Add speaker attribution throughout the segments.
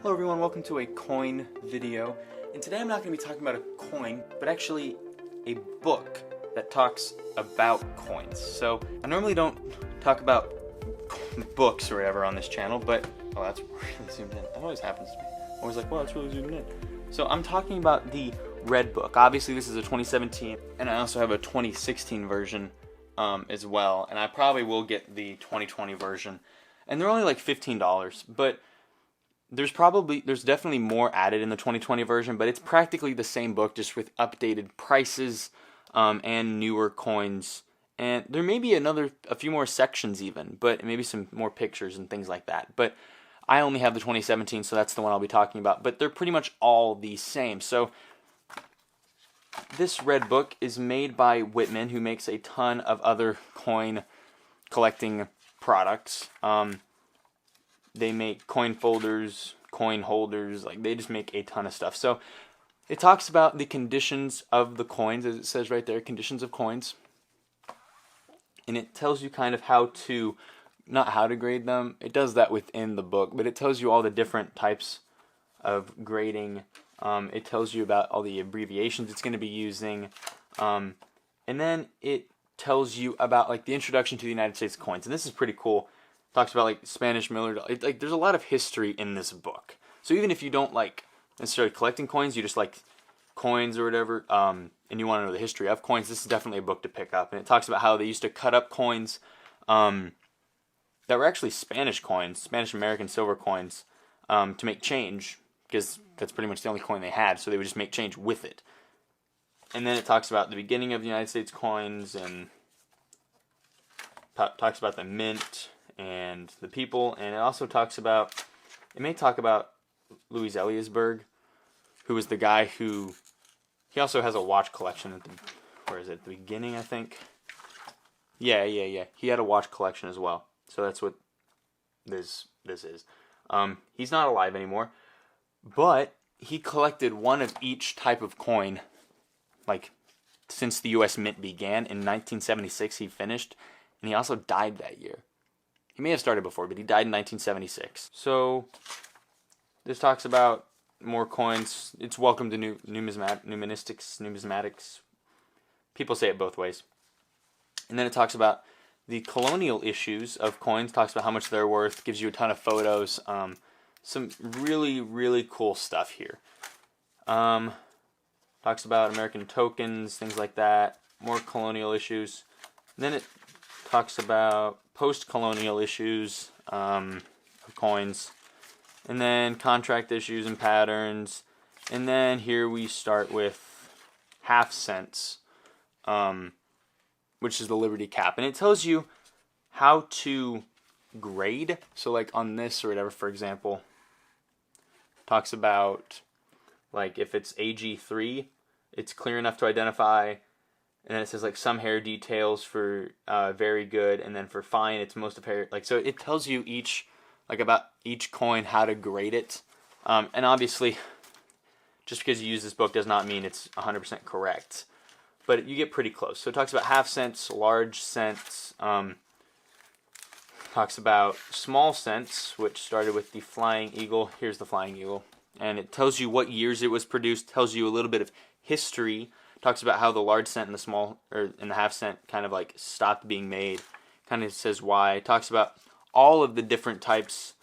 Speaker 1: Hello everyone, welcome to a coin video. And today I'm not going to be talking about a coin, but actually a book that talks about coins. So I normally don't talk about books or whatever on this channel, but oh, that's really zoomed in. That always happens to me. I'm always like, wow, that's really zoomed in. So I'm talking about the Red Book. Obviously this is a 2017, and I also have a 2016 version as well. And I probably will get the 2020 version. And they're only like $15, but there's definitely more added in the 2020 version, but it's practically the same book, just with updated prices and newer coins. And there may be a few more sections even, but maybe some more pictures and things like that. But I only have the 2017, so that's the one I'll be talking about. But they're pretty much all the same. So this Red Book is made by Whitman, who makes a ton of other coin collecting products. They make coin folders, coin holders, like they just make a ton of stuff. So it talks about the conditions of the coins, as it says right there, conditions of coins. And it tells you kind of how to, not how to grade them, it does that within the book, but it tells you all the different types of grading. It tells you about all the abbreviations it's going to be using. And then it tells you about like the introduction to the United States coins. And this is pretty cool. Talks about like Spanish miller. Like there's a lot of history in this book. So even if you don't like necessarily collecting coins, you just like coins or whatever, and you want to know the history of coins, this is definitely a book to pick up. And it talks about how they used to cut up coins that were actually Spanish coins, Spanish American silver coins, to make change, because that's pretty much the only coin they had. So they would just make change with it. And then it talks about the beginning of the United States coins, and talks about the mint and the people, and it also talks about, it may talk about Louis Eliasberg, who was the guy who, he also has a watch collection at the, where is it, at the beginning, I think? Yeah, he had a watch collection as well, so that's what this is. He's not alive anymore, but he collected one of each type of coin, like, since the U.S. Mint began. In 1976 he finished, and he also died that year. He may have started before, but he died in 1976. So this talks about more coins. It's welcome to numismatics. People say it both ways. And then it talks about the colonial issues of coins. Talks about how much they're worth. Gives you a ton of photos. Some really, really cool stuff here. Talks about American tokens, things like that. More colonial issues. And then it talks about post-colonial issues of coins, and then contract issues and patterns, and then here we start with half cents, which is the Liberty Cap, and it tells you how to grade. So like on this or whatever, for example, talks about like if it's AG3, it's clear enough to identify. And then it says like some hair details for very good, and then for fine it's most of hair. Like, so it tells you about each coin, how to grade it. And obviously, just because you use this book does not mean it's 100% correct, but you get pretty close. So it talks about half cents, large cents. Talks about small cents, which started with the Flying Eagle. Here's the Flying Eagle, and it tells you what years it was produced. Tells you a little bit of history. Talks about how the large cent and the half cent kind of like stopped being made. Kind of says why. Talks about all of the different types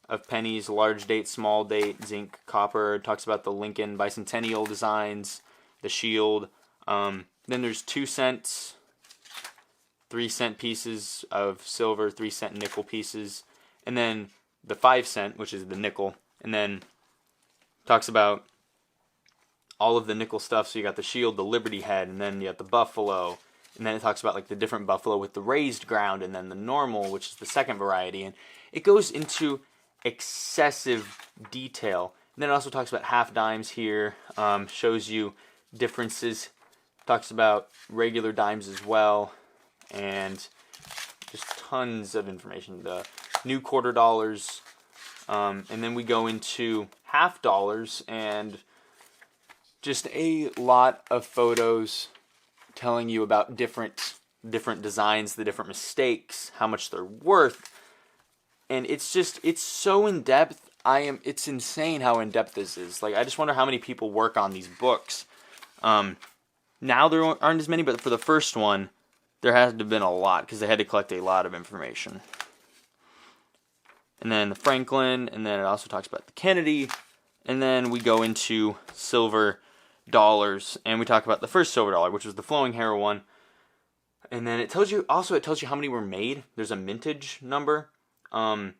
Speaker 1: of pennies: large date, small date, zinc, copper. Talks about the Lincoln bicentennial designs, the shield. Then there's 2 cents, 3 cent pieces of silver, 3 cent nickel pieces, and then the 5 cent, which is the nickel. And then talks about all of the nickel stuff. So you got the shield, the Liberty head, and then you got the buffalo, and then it talks about like the different buffalo with the raised ground, and then the normal, which is the second variety, and it goes into excessive detail. And then it also talks about half dimes here, shows you differences, talks about regular dimes as well, and just tons of information. The new quarter dollars, and then we go into half dollars, and just a lot of photos telling you about different designs, the different mistakes, how much they're worth. And it's so in depth, it's insane how in-depth this is. Like, I just wonder how many people work on these books. Now there aren't as many, but for the first one, there had to have been a lot, because they had to collect a lot of information. And then the Franklin, and then it also talks about the Kennedy, and then we go into silver dollars, and we talk about the first silver dollar, which was the flowing hair one. And then it tells you how many were made. There's a mintage number, and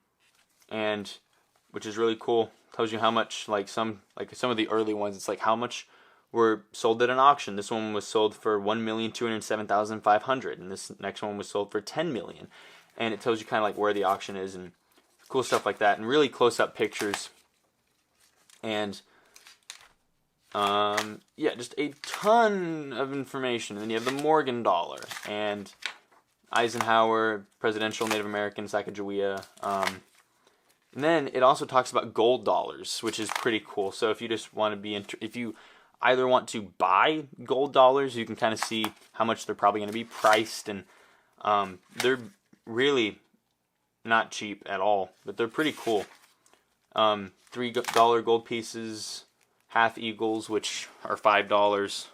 Speaker 1: which is really cool. Tells you how much, like some of the early ones, it's like how much were sold at an auction. This one was sold for 1,207,500, and this next one was sold for 10 million. And it tells you kind of like where the auction is and cool stuff like that, and really close-up pictures. And yeah, just a ton of information. And then you have the Morgan dollar and Eisenhower, presidential Native American, Sacagawea. And then it also talks about gold dollars, which is pretty cool. So if you just want to be, if you either want to buy gold dollars, you can kind of see how much they're probably going to be priced, and they're really not cheap at all, but they're pretty cool. $3 gold pieces, half eagles, which are $5.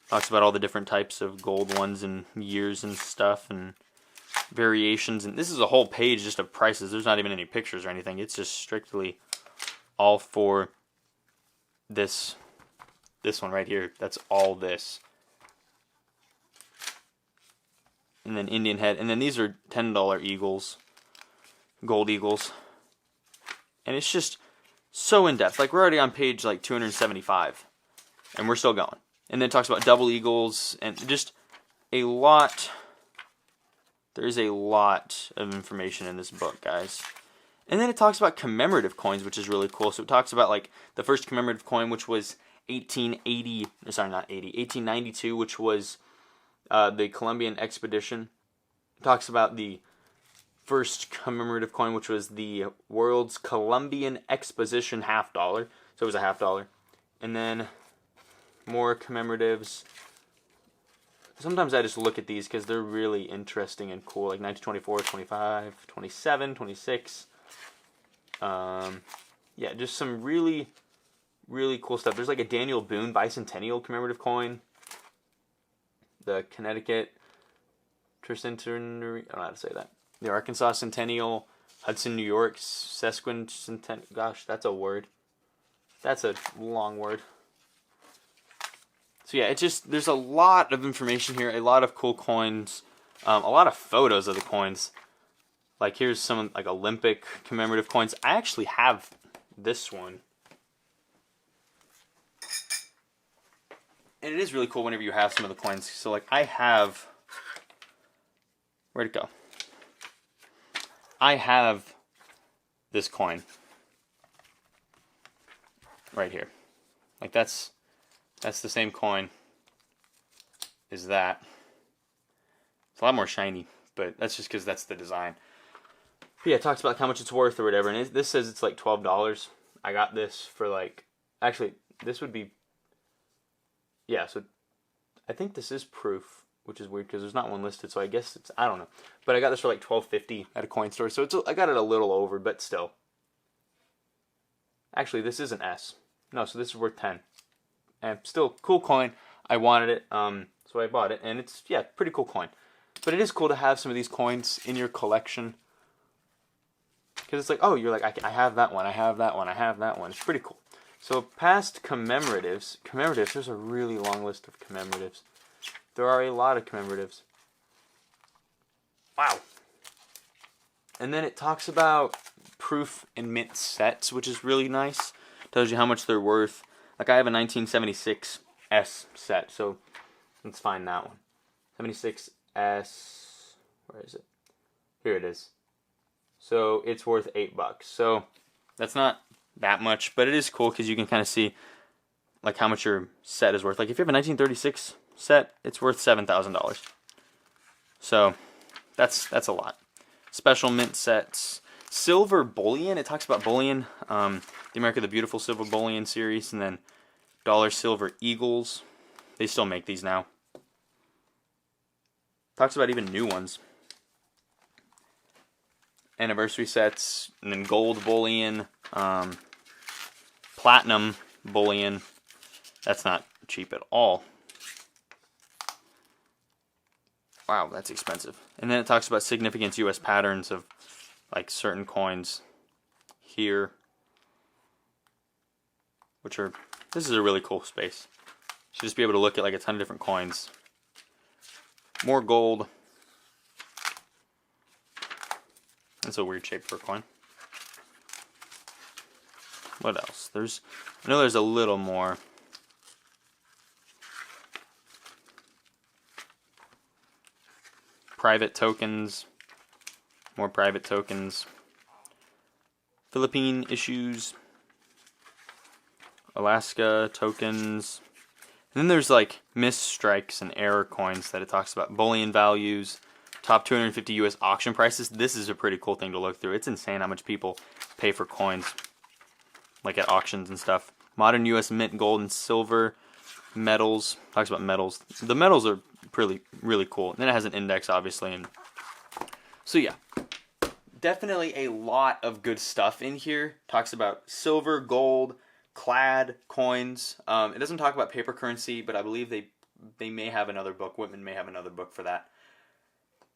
Speaker 1: Talks about all the different types of gold ones and years and stuff and variations. And this is a whole page just of prices. There's not even any pictures or anything. It's just strictly all for this one right here. That's all this. And then Indian head. And then these are $10 eagles, gold eagles. And it's just so in-depth. Like, we're already on page like 275, and we're still going. And then it talks about double eagles and just a lot. There is a lot of information in this book, guys. And then it talks about commemorative coins, which is really cool. So it talks about like the first commemorative coin, which was 1892, which was the Columbian expedition. It talks about the first commemorative coin, which was the World's Columbian Exposition $50. So it was a $50. And then more commemoratives. Sometimes I just look at these because they're really interesting and cool. Like 1924, 25, 27, 26. Yeah, just some really, really cool stuff. There's like a Daniel Boone bicentennial commemorative coin. The Connecticut Tricentenary, I don't know how to say that. The Arkansas Centennial, Hudson, New York, Sesquicentennial. Gosh, that's a word. That's a long word. So yeah, it's just, there's a lot of information here, a lot of cool coins, a lot of photos of the coins. Like here's some like Olympic commemorative coins. I actually have this one. And it is really cool whenever you have some of the coins. So like I have, where'd it go? I have this coin right here. Like that's the same coin as that. It's a lot more shiny, but that's just because that's the design. But yeah, it talks about how much it's worth or whatever, and this says it's like $12. I got this for like, actually, this would be, yeah, so I think this is proof, which is weird because there's not one listed, so I guess it's, I don't know. But I got this for like $12.50 at a coin store, so I got it a little over, but still. Actually, this is an S. No, so this is worth 10. And still, cool coin. I wanted it, so I bought it, and it's, yeah, pretty cool coin. But it is cool to have some of these coins in your collection. Because it's like, oh, you're like, I have that one, I have that one, I have that one. It's pretty cool. So past commemoratives, there's a really long list of commemoratives. There are a lot of commemoratives. Wow. And then it talks about proof and mint sets, which is really nice. Tells you how much they're worth. Like I have a 1976 S set, so let's find that one. 76 S, where is it? Here it is. So it's worth $8. So that's not that much, but it is cool because you can kind of see like how much your set is worth. Like if you have a 1936 set, it's worth $7,000. So that's a lot. Special mint sets. Silver bullion. It talks about bullion. The America the Beautiful Silver Bullion series, and then dollar silver eagles. They still make these now. Talks about even new ones. anniversary sets, and then gold bullion, platinum bullion. That's not cheap at all. Wow, that's expensive. And then it talks about significance U.S. patterns of like certain coins here, which are, this is a really cool space. You should just be able to look at like a ton of different coins. More gold. That's a weird shape for a coin. What else? I know there's a little more. Private tokens, more private tokens, Philippine issues, Alaska tokens, and then there's like missed strikes and error coins that it talks about, bullion values, top 250 US auction prices. This is a pretty cool thing to look through. It's insane how much people pay for coins, like at auctions and stuff. Modern US mint, gold and silver, metals, talks about metals. The metals are really cool. And then it has an index, obviously. And so yeah, definitely a lot of good stuff in here. Talks about silver, gold, clad coins. It doesn't talk about paper currency, but I believe they may have another book. Whitman may have another book for that.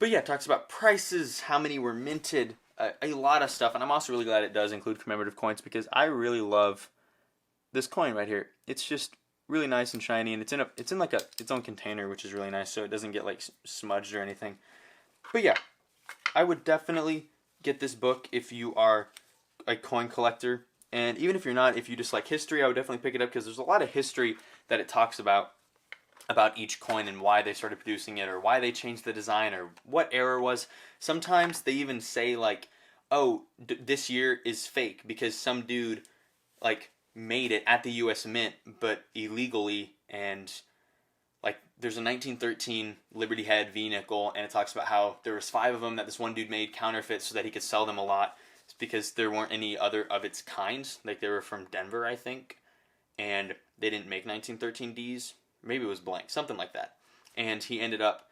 Speaker 1: But yeah, it talks about prices, how many were minted, a lot of stuff. And I'm also really glad it does include commemorative coins, because I really love this coin right here. It's just really nice and shiny, and it's in like its own container, which is really nice, so it doesn't get like smudged or anything. But yeah, I would definitely get this book if you are a coin collector, and even if you're not, if you just like history, I would definitely pick it up, because there's a lot of history that it talks about each coin and why they started producing it, or why they changed the design, or what error was. Sometimes they even say like, oh, this year is fake because some dude like made it at the US Mint but illegally, and like there's a 1913 Liberty Head V nickel, and it talks about how there was 5 of them that this one dude made counterfeit so that he could sell them a lot. It's because there weren't any other of its kinds. Like they were from Denver, I think, and they didn't make 1913 Ds. Maybe it was blank, something like that. And he ended up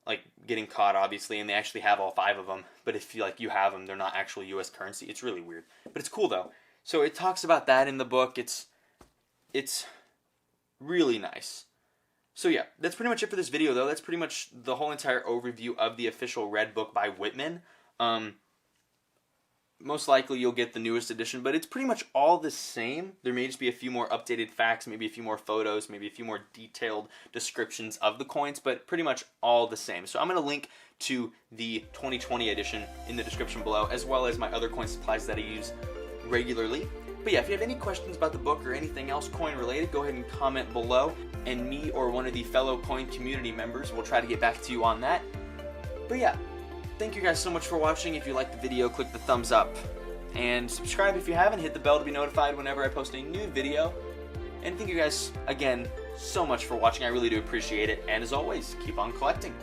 Speaker 1: like getting caught, obviously, and they actually have all 5 of them. But if you have them, they're not actual US currency. It's really weird, but it's cool though. So it talks about that in the book. It's really nice. So yeah, that's pretty much it for this video, though. That's pretty much the whole entire overview of the official Red Book by Whitman. Most likely you'll get the newest edition, but it's pretty much all the same. There may just be a few more updated facts, maybe a few more photos, maybe a few more detailed descriptions of the coins, but pretty much all the same. So I'm going to link to the 2020 edition in the description below, as well as my other coin supplies that I use regularly. But yeah, if you have any questions about the book or anything else coin related, go ahead and comment below, and me or one of the fellow coin community members will try to get back to you on that. But yeah, thank you guys so much for watching. If you liked the video, click the thumbs up, and subscribe if you haven't. Hit the bell to be notified whenever I post a new video. And thank you guys again so much for watching. I really do appreciate it, and as always, keep on collecting.